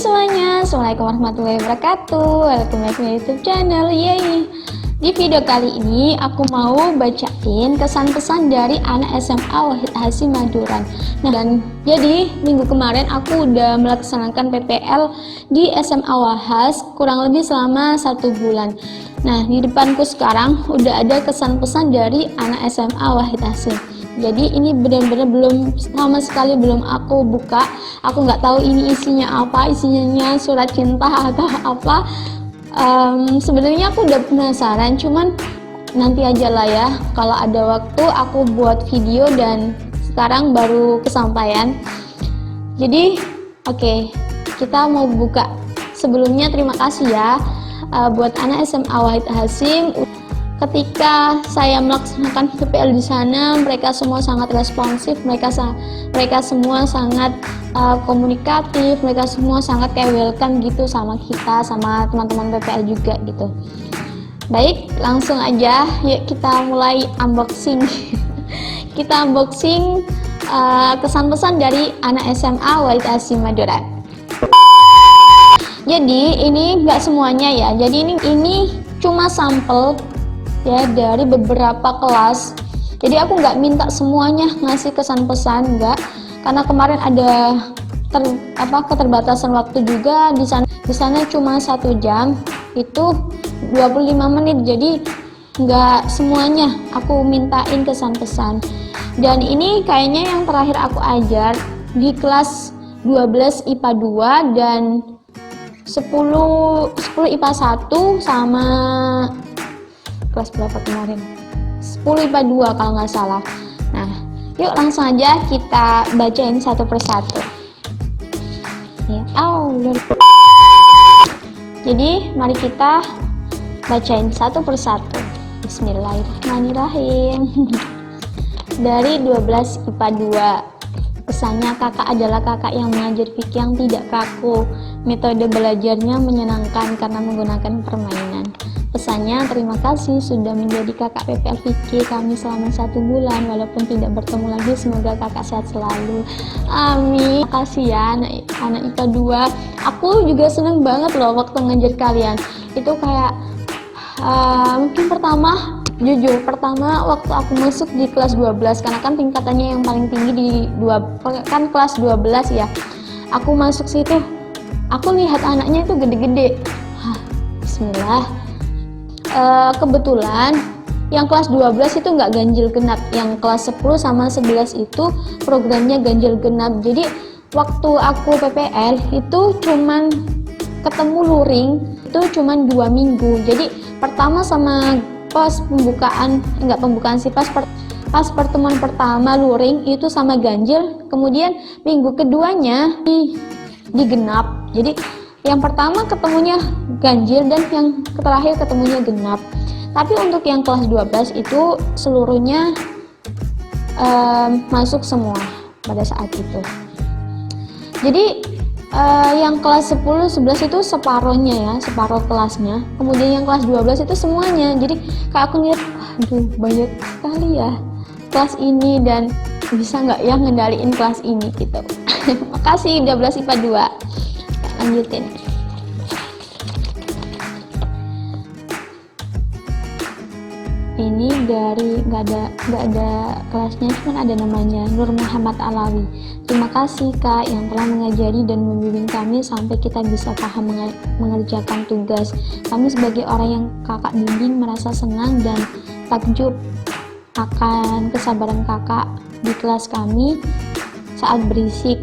semuanya, Assalamualaikum warahmatullahi wabarakatuh. Welcome back to my YouTube channel. Yeay. Di video kali ini aku mau bacain kesan-pesan dari anak SMA Wahid Hasyim Maduran. Nah, dan jadi minggu kemarin aku udah melaksanakan PPL di SMA Wahas kurang lebih selama 1 bulan. Nah, di depanku sekarang udah ada kesan-pesan dari anak SMA Wahid Hasyim. Jadi ini benar-benar belum, sama sekali belum aku buka. Aku nggak tahu ini isinya apa, isinya surat cinta atau apa. Sebenarnya aku udah penasaran, cuman nanti aja lah ya. Kalau ada waktu aku buat video, dan sekarang baru kesampaian. Jadi oke, kita mau buka. Sebelumnya terima kasih ya buat anak SMA Wahid Hasyim. Ketika saya melaksanakan PPL di sana, mereka semua sangat responsif, mereka semua sangat komunikatif, mereka semua sangat kayak welcome gitu sama kita, sama teman-teman PPL juga gitu. Baik, langsung aja, yuk kita mulai unboxing. Kita unboxing kesan-pesan dari anak SMA Wahid Hasyim Maduran. Jadi ini nggak semuanya ya, jadi ini cuma sampel ya dari beberapa kelas. Jadi aku nggak minta semuanya ngasih kesan pesan, enggak, karena kemarin ada keterbatasan waktu juga di sana cuma 1 jam itu 25 menit, jadi nggak semuanya aku mintain kesan pesan. Dan ini kayaknya yang terakhir aku ajar di kelas 12 IPA 2 dan 10 IPA 1 sama kelas berapa kemarin? 10 IPA 2 kalau nggak salah. Nah, yuk langsung aja kita bacain satu persatu. Ya, jadi mari kita bacain satu persatu. Bismillahirrahmanirrahim. Dari 12 IPA 2. Kesannya kakak adalah kakak yang mengajar fikih yang tidak kaku. Metode belajarnya menyenangkan karena menggunakan permainan. Pesannya, terima kasih sudah menjadi kakak PPL fikih kami selama 1 bulan. Walaupun tidak bertemu lagi, semoga kakak sehat selalu. Amin. Makasih ya anak IPA 2. Aku juga seneng banget loh waktu ngajar kalian. Itu kayak mungkin jujur pertama waktu aku masuk di kelas 12, karena kan tingkatannya yang paling tinggi di kan kelas 12 ya. Aku masuk situ, aku lihat anaknya itu gede-gede. Bismillah. Kebetulan yang kelas 12 itu nggak ganjil genap, yang kelas 10 sama 11 itu programnya ganjil genap. Jadi waktu aku PPL itu cuman ketemu luring itu cuman 2 minggu. Jadi pertama sama pas pas pertemuan pertama luring itu sama ganjil, kemudian minggu keduanya di genap. Jadi yang pertama ketemunya ganjil dan yang terakhir ketemunya genap. Tapi untuk yang kelas 12 itu seluruhnya masuk semua pada saat itu. Jadi yang kelas 10, 11 itu separohnya ya, separoh kelasnya. Kemudian yang kelas 12 itu semuanya. Jadi kayak aku lihat, aduh banyak sekali ya kelas ini, dan bisa nggak ya ngendaliin kelas ini gitu. Makasih 12 IPA 2. Lanjutin. Ini dari nggak ada kelasnya, cuma ada namanya, Nur Muhammad Alawi. Terima kasih Kak yang telah mengajari dan membimbing kami sampai kita bisa paham mengerjakan tugas. Kami sebagai orang yang kakak bimbing merasa senang dan takjub akan kesabaran kakak di kelas kami saat berisik.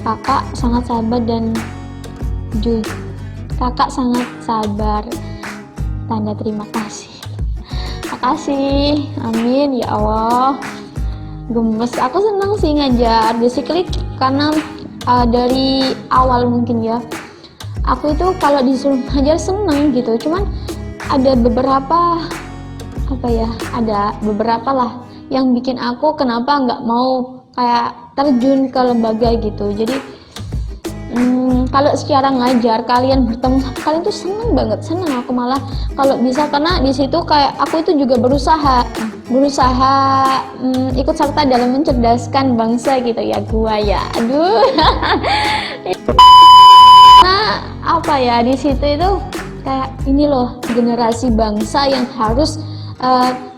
Kakak sangat sabar dan jujur. Kakak sangat sabar. Tanda terima kasih. Makasih. Amin ya Allah. Gemes. Aku senang sih ngajar. Basically karena dari awal mungkin ya, aku itu kalau disuruh ngajar seneng gitu. Cuman ada beberapa lah yang bikin aku kenapa nggak mau kayak terjun ke lembaga gitu. Jadi kalau secara ngajar kalian bertemu sama kalian tuh seneng aku malah kalau bisa, karena di situ kayak aku itu juga berusaha ikut serta dalam mencerdaskan bangsa gitu ya, gua ya aduh. Nah, apa ya, di situ itu kayak ini loh, generasi bangsa yang harus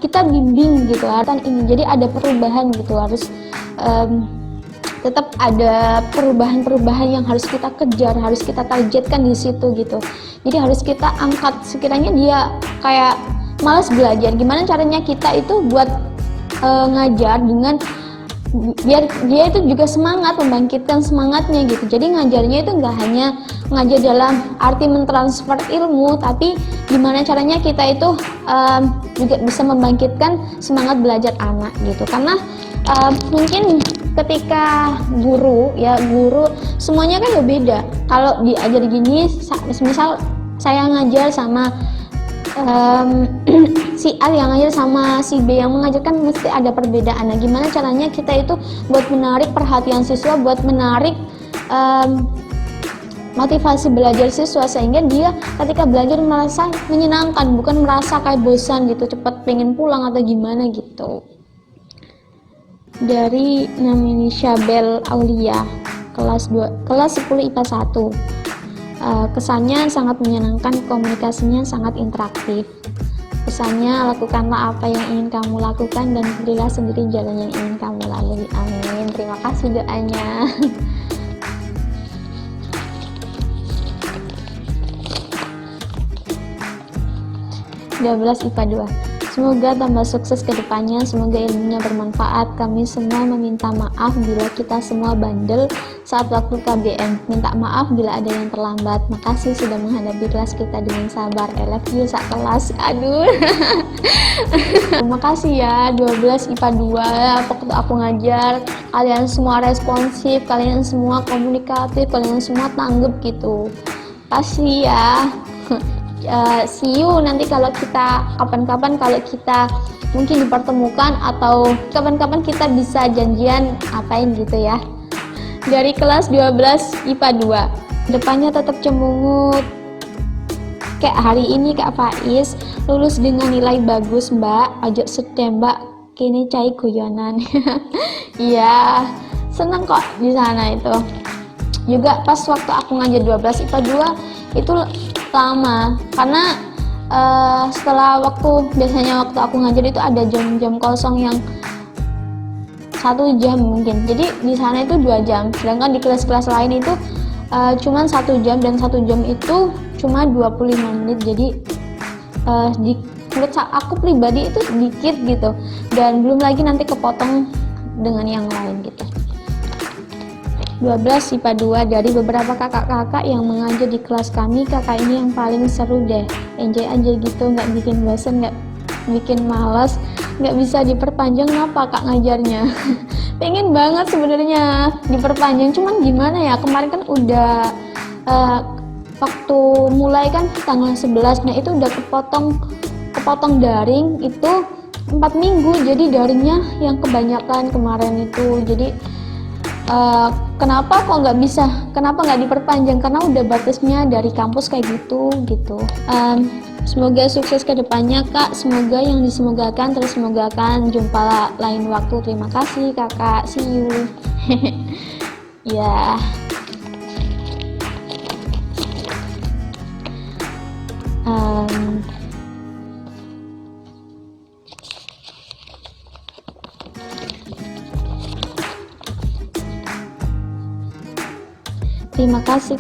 kita bimbing gitu kan ini. Jadi ada perubahan gitu, harus tetap ada perubahan-perubahan yang harus kita kejar, harus kita targetkan di situ gitu. Jadi harus kita angkat, sekiranya dia kayak malas belajar, gimana caranya kita itu buat ngajar dengan biar dia itu juga semangat, membangkitkan semangatnya gitu. Jadi ngajarnya itu nggak hanya ngajar dalam arti mentransfer ilmu, tapi gimana caranya kita itu juga bisa membangkitkan semangat belajar anak gitu. Karena mungkin ketika guru semuanya kan beda. Kalau diajar gini, misal saya ngajar sama si A yang ngajar sama si B yang mengajarkan, mesti ada perbedaan. Nah, gimana caranya kita itu buat menarik perhatian siswa, buat menarik motivasi belajar siswa, sehingga dia ketika belajar merasa menyenangkan, bukan merasa kayak bosan gitu, cepat pengen pulang atau gimana gitu. Dari namanya Syabel Aulia, kelas 10 IPA 1. Kesannya sangat menyenangkan, komunikasinya sangat interaktif. Pesannya, lakukanlah apa yang ingin kamu lakukan dan pilihlah sendiri jalan yang ingin kamu lalui. Amin. Terima kasih doanya. IPA 2. Semoga tambah sukses ke depannya, semoga ilmunya bermanfaat. Kami semua meminta maaf bila kita semua bandel saat waktu KBM. Minta maaf bila ada yang terlambat. Makasih sudah menghadapi kelas kita dengan sabar. I love you sak kelas. Aduh. Makasih ya 12 IPA 2. Waktu aku ngajar, kalian semua responsif, kalian semua komunikatif, kalian semua tanggap gitu. Kasih ya. See you nanti kalau kita kapan-kapan, kalau kita mungkin dipertemukan atau kapan-kapan kita bisa janjian apain gitu ya. Dari kelas 12 IPA 2. Depannya tetap cemungut kayak hari ini Kak Faiz, lulus dengan nilai bagus Mbak, ojo sedih Mbak, kini cai guyonan. Iya, seneng kok di sana itu. Juga pas waktu aku ngajar 12 IPA 2 itu lama, karena setelah biasanya waktu aku ngajar itu ada jam-jam kosong yang 1 jam mungkin, jadi di sana itu 2 jam, sedangkan di kelas-kelas lain itu cuma 1 jam, dan 1 jam itu cuma 25 menit, jadi menurut aku pribadi itu sedikit gitu, dan belum lagi nanti kepotong dengan yang lain gitu. 12 IPA 2. Dari beberapa kakak-kakak yang mengajar di kelas kami, kakak ini yang paling seru deh, enjoy aja gitu, nggak bikin bosan, nggak bikin malas, nggak bisa diperpanjang. Kenapa kak ngajarnya? Pengen banget sebenarnya diperpanjang, cuman gimana ya, kemarin kan udah waktu mulai kan tanggal 11, nah itu udah kepotong daring itu 4 minggu, jadi daringnya yang kebanyakan kemarin itu. Jadi kenapa kok kenapa nggak diperpanjang, karena udah batasnya dari kampus kayak gitu. Semoga sukses ke depannya kak, semoga yang disemogakan terus semogakan. Jumpa lain waktu. Terima kasih kakak, see you. Ya. Terima kasih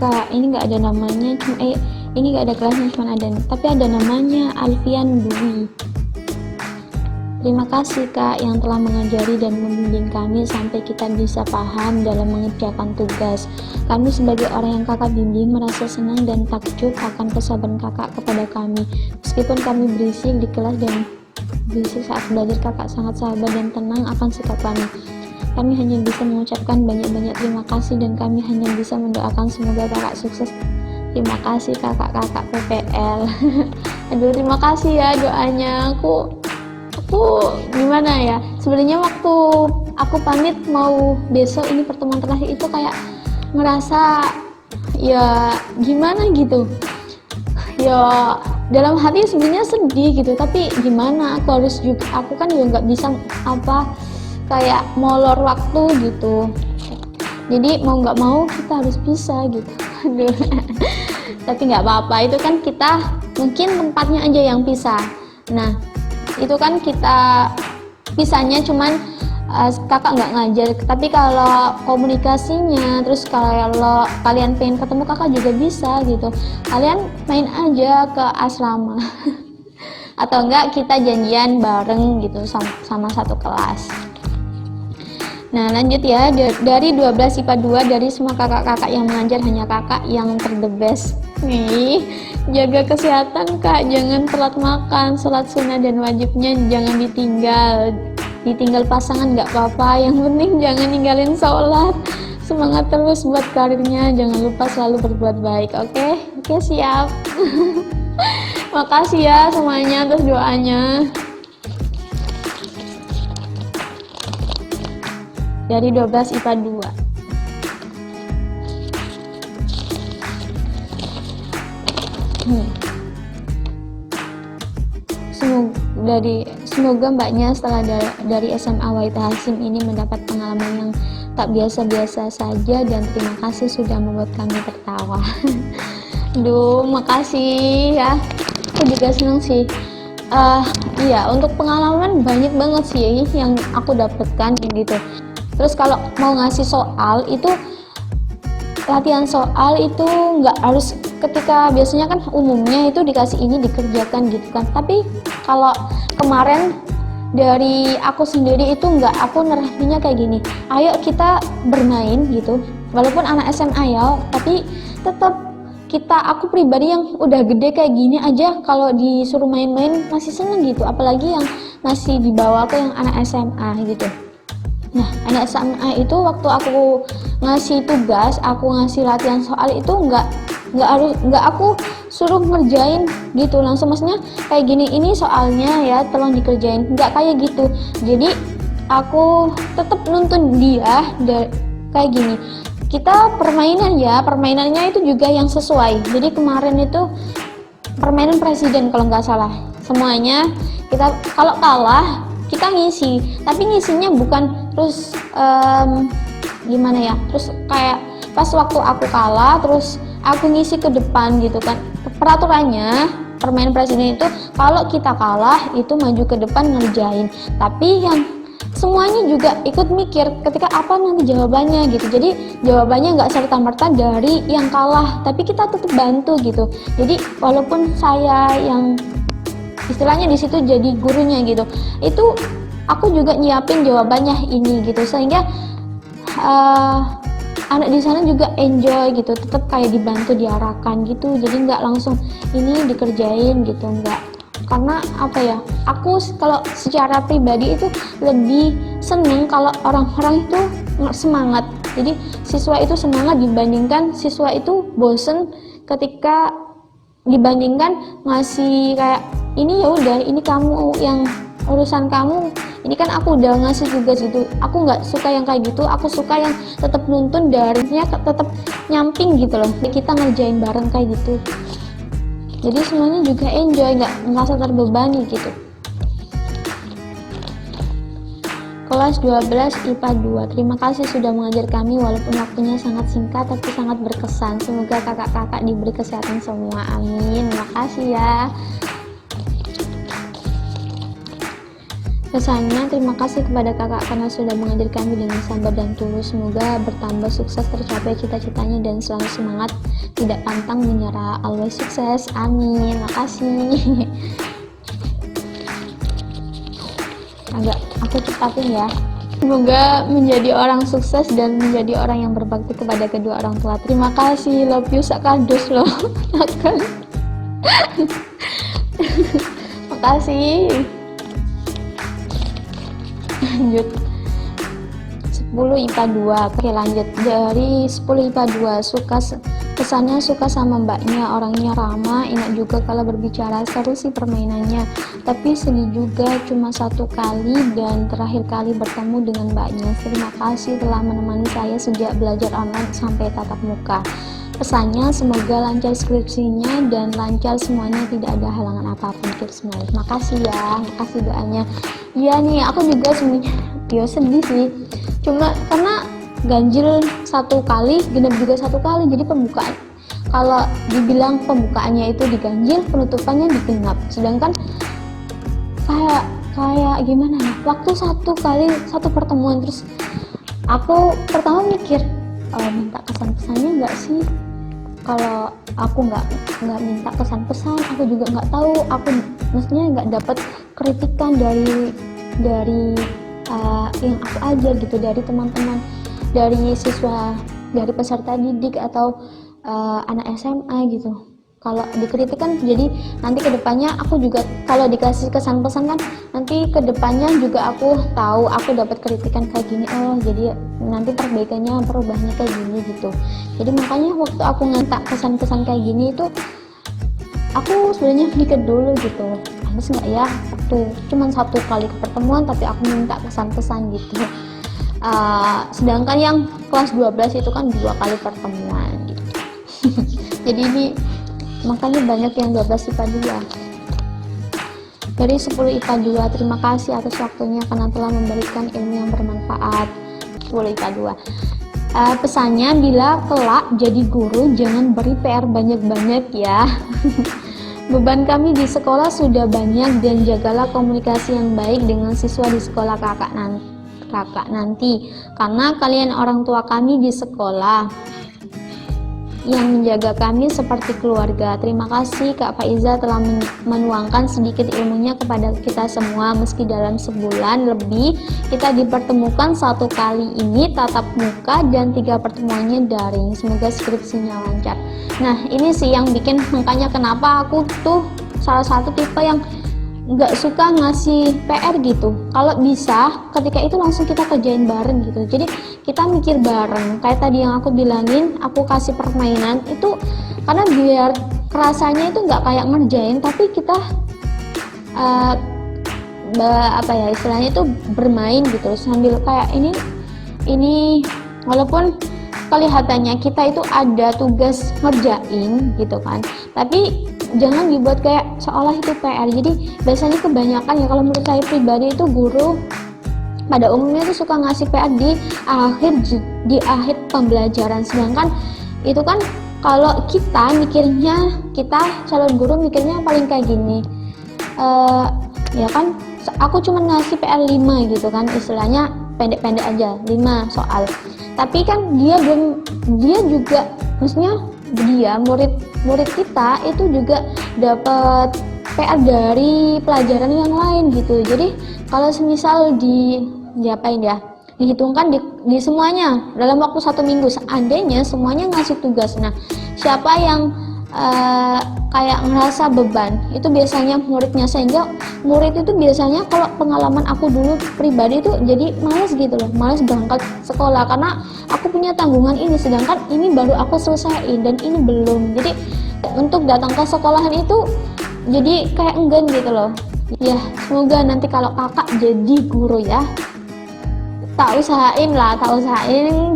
kak, ini nggak ada namanya, ini nggak ada kelasnya, cuma tapi ada namanya Alfian Dwi. Terima kasih kak yang telah mengajari dan membimbing kami sampai kita bisa paham dalam mengerjakan tugas. Kami sebagai orang yang kakak bimbing merasa senang dan takjub akan kesabaran kakak kepada kami. Meskipun kami berisik di kelas dan berisik saat belajar, kakak sangat sabar dan tenang akan sikap kami. Kami hanya bisa mengucapkan banyak-banyak terima kasih, dan kami hanya bisa mendoakan semoga kakak sukses. Terima kasih kakak-kakak PPL. Aduh, terima kasih ya doanya. Aku gimana ya, sebenarnya waktu aku pamit mau besok ini pertemuan terakhir itu kayak ngerasa ya gimana gitu ya, dalam hati sebenarnya sedih gitu, tapi gimana, aku kan juga nggak bisa kayak molor waktu gitu. Jadi mau nggak mau kita harus bisa gitu. Aduh. Tapi nggak apa-apa, itu kan kita mungkin tempatnya aja yang pisah. Nah, itu kan kita pisahnya cuman kakak nggak ngajar, tapi kalau komunikasinya, terus kalau kalian pengen ketemu kakak juga bisa gitu, kalian main aja ke asrama atau enggak kita janjian bareng gitu sama satu kelas. Nah lanjut ya, dari 12 IPA 2, dari semua kakak-kakak yang mengajar hanya kakak yang the best. Nih, jaga kesehatan kak, jangan telat makan, sholat sunnah dan wajibnya jangan ditinggal pasangan nggak apa-apa, yang penting jangan ninggalin sholat. Semangat terus buat karirnya, jangan lupa selalu berbuat baik. Oke, siap. Makasih ya semuanya atas doanya. Dari 12 IPA 2. Semoga mbaknya setelah dari SMA Wahid Hasyim ini mendapat pengalaman yang tak biasa-biasa saja, dan terima kasih sudah membuat kami tertawa. Duh, makasih ya. Aku juga senang sih. Iya, untuk pengalaman banyak banget sih yang aku dapatkan gitu. Terus kalau mau ngasih soal itu, latihan soal itu nggak harus ketika biasanya kan umumnya itu dikasih ini dikerjakan gitu kan. Tapi kalau kemarin dari aku sendiri itu nggak, aku nerapinya kayak gini, ayo kita bermain gitu. Walaupun anak SMA ya, tapi tetap aku pribadi yang udah gede kayak gini aja kalau disuruh main-main masih seneng gitu, apalagi yang masih dibawa ke yang anak SMA gitu. Nah, anak SMA itu waktu aku ngasih tugas, aku ngasih latihan soal itu nggak aku suruh ngerjain gitu langsung, maksudnya kayak gini, ini soalnya ya tolong dikerjain, nggak kayak gitu. Jadi aku tetap nuntun dia kayak gini, kita permainan ya, permainannya itu juga yang sesuai. Jadi kemarin itu permainan presiden kalau nggak salah, semuanya kita kalau kalah kita ngisi, tapi ngisinya bukan terus gimana ya, terus kayak pas waktu aku kalah terus aku ngisi ke depan gitu kan. Peraturannya permainan presiden itu kalau kita kalah itu maju ke depan ngerjain, tapi yang semuanya juga ikut mikir ketika apa nanti jawabannya gitu. Jadi jawabannya nggak serta-merta dari yang kalah, tapi kita tetap bantu gitu. Jadi walaupun saya yang istilahnya di situ jadi gurunya gitu, itu aku juga nyiapin jawabannya ini gitu, sehingga anak di sana juga enjoy gitu, tetap kayak dibantu, diarahkan gitu. Jadi nggak langsung ini dikerjain gitu, nggak. Karena apa ya, aku kalau secara pribadi itu lebih seneng kalau orang-orang itu semangat. Jadi siswa itu semangat dibandingkan siswa itu bosen ketika dibandingkan ngasih kayak ini ya udah, ini kamu yang urusan kamu, ini kan aku udah ngasih tugas gitu. Aku nggak suka yang kayak gitu, aku suka yang tetap nuntun, darinya tetap nyamping gitu loh, kita ngerjain bareng kayak gitu. Jadi semuanya juga enjoy, nggak merasa terbebani gitu. Kelas 12 IPA 2, terima kasih sudah mengajar kami walaupun waktunya sangat singkat tapi sangat berkesan. Semoga kakak-kakak diberi kesehatan semua, amin. Makasih ya. Pesannya, terima kasih kepada kakak karena sudah mengajar kami dengan sabar dan tulus. Semoga bertambah sukses, tercapai cita-citanya dan selalu semangat, tidak pantang menyerah, always sukses, amin. Makasih. Agak aku cepatin ya. Semoga menjadi orang sukses dan menjadi orang yang berbakti kepada kedua orang tua. Terima kasih, love you sakadus loh. Makasih. Lanjut 10 IPA 2. Oke lanjut, dari 10 IPA 2, kesannya suka sama mbaknya, orangnya ramah, enak juga kalau berbicara, seru sih permainannya, tapi sedih juga cuma satu kali dan terakhir kali bertemu dengan mbaknya. Terima kasih telah menemani saya sejak belajar online sampai tatap muka. Pesannya, semoga lancar skripsinya dan lancar semuanya, tidak ada halangan apapun. Semuanya. Makasih ya, makasih doanya. Iya nih, aku juga sebenarnya sedih sih. Cuma karena ganjil satu kali, genap juga satu kali, jadi pembukaan kalau dibilang pembukaannya itu diganjil, penutupannya digenap. Sedangkan kayak gimana ya, waktu satu pertemuan, terus aku pertama mikir, minta kesan pesannya nggak sih. Kalau aku nggak minta kesan pesan, aku juga nggak tahu, aku maksudnya nggak dapat kritikan dari yang aku ajar gitu, dari teman-teman, dari siswa, dari peserta didik atau anak SMA gitu. Kalau dikritik kan jadi nanti kedepannya aku juga kalau dikasih kesan pesan kan nanti kedepannya juga aku tahu aku dapat kritikan kayak gini, jadi nanti perbaikannya, perubahannya kayak gini gitu. Jadi makanya waktu aku minta kesan-pesan kayak gini itu aku sebenarnya mikir dulu gitu, pantas nggak ya waktu cuman 1 kali pertemuan tapi aku minta kesan-pesan gitu. Sedangkan yang kelas 12 itu kan 2 kali pertemuan gitu. Jadi ini makanya banyak yang 12 IPA 2. Dari 10 IPA 2, terima kasih atas waktunya karena telah memberikan ilmu yang bermanfaat. 10 IPA 2. Pesannya, bila kelak jadi guru jangan beri PR banyak-banyak ya. Beban kami di sekolah sudah banyak dan jagalah komunikasi yang baik dengan siswa di sekolah kakak nanti, karena kalian orang tua kami di sekolah yang menjaga kami seperti keluarga. Terima kasih Kak Faiza telah menuangkan sedikit ilmunya kepada kita semua. Meski dalam sebulan lebih kita dipertemukan 1 kali ini tatap muka dan 3 pertemuannya daring. Semoga skripsinya lancar. Nah ini sih yang bikin, makanya kenapa aku tuh salah satu tipe yang nggak suka ngasih PR gitu. Kalau bisa ketika itu langsung kita kerjain bareng gitu, jadi kita mikir bareng. Kayak tadi yang aku bilangin, aku kasih permainan itu karena biar kerasanya itu nggak kayak ngerjain, tapi kita istilahnya itu bermain gitu, sambil kayak ini walaupun kelihatannya kita itu ada tugas ngerjain gitu kan, tapi jangan dibuat kayak seolah itu PR. Jadi biasanya kebanyakan ya, kalau menurut saya pribadi itu guru pada umumnya itu suka ngasih PR di akhir pembelajaran. Sedangkan itu kan kalau kita mikirnya, kita calon guru mikirnya paling kayak gini, ya kan aku cuma ngasih PR 5 gitu kan, istilahnya pendek-pendek aja 5 soal. Tapi kan dia juga maksudnya murid kita itu juga dapat PR dari pelajaran yang lain gitu. Jadi kalau semisal dihitungkan di semuanya dalam waktu 1 minggu, seandainya semuanya ngasih tugas, nah siapa yang kayak ngerasa beban itu biasanya muridnya. Sehingga murid itu biasanya, kalau pengalaman aku dulu pribadi itu jadi malas gitu loh, malas berangkat sekolah karena aku punya tanggungan ini, sedangkan ini baru aku selesaiin dan ini belum. Jadi untuk datang ke sekolahan itu jadi kayak enggan gitu loh. Ya semoga nanti kalau kakak jadi guru ya, tak usahain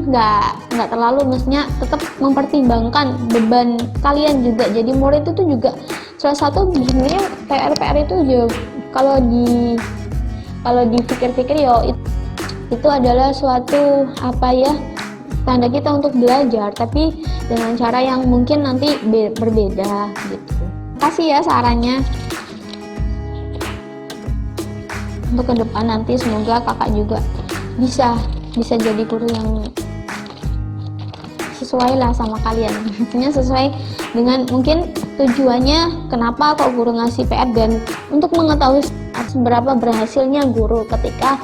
nggak terlalu, maksudnya tetap mempertimbangkan beban kalian juga. Jadi murid itu juga salah satu sebenarnya PR itu juga kalau dipikir-pikir ya itu adalah suatu tanda kita untuk belajar, tapi dengan cara yang mungkin nanti berbeda gitu. Kasih ya sarannya untuk ke depan nanti, semoga kakak juga bisa jadi guru yang sesuai lah sama kalian, maksudnya sesuai dengan mungkin tujuannya kenapa kok guru ngasih PR, dan untuk mengetahui seberapa berhasilnya guru ketika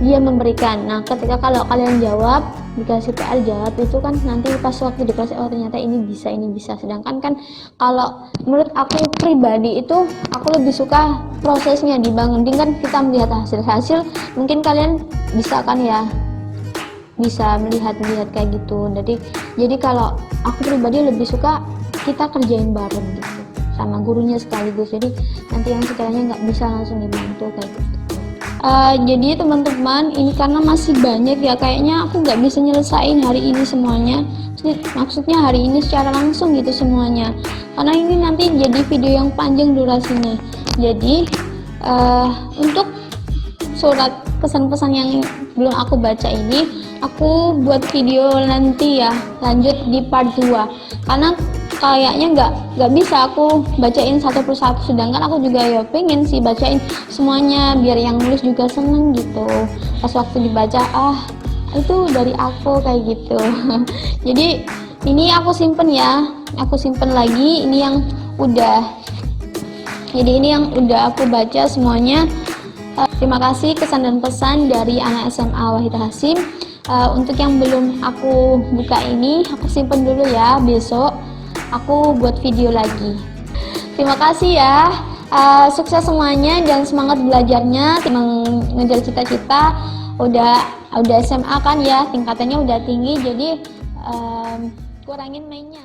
dia memberikan. Nah ketika kalau kalian jawab, dikasih PR jawab, itu kan nanti pas waktu dikasih, oh ternyata ini bisa. Sedangkan kan kalau menurut aku pribadi itu aku lebih suka prosesnya dibanding kan kita melihat hasil mungkin kalian bisa kan ya, bisa melihat kayak gitu. Jadi kalau aku pribadi lebih suka kita kerjain bareng gitu sama gurunya sekaligus, jadi nanti yang sekiranya nggak bisa langsung dibantu kayak gitu. Jadi teman-teman, ini karena masih banyak ya, kayaknya aku nggak bisa nyelesain hari ini semuanya, maksudnya hari ini secara langsung gitu semuanya, karena ini nanti jadi video yang panjang durasinya. Jadi untuk surat pesan-pesan yang belum aku baca ini, aku buat video nanti ya, lanjut di part 2, karena kayaknya nggak bisa aku bacain satu persatu, sedangkan aku juga ya pengen sih bacain semuanya biar yang nulis juga seneng gitu. Pas waktu dibaca, itu dari aku kayak gitu. Jadi ini aku simpen ya, aku simpen lagi ini yang udah, jadi ini yang udah aku baca semuanya. Terima kasih kesan dan pesan dari anak SMA Wahid Hasyim. Untuk yang belum aku buka ini, aku simpen dulu ya, besok aku buat video lagi. Terima kasih ya, sukses semuanya dan semangat belajarnya, mengejar cita-cita. Udah SMA kan ya, tingkatannya udah tinggi, jadi kurangin mainnya.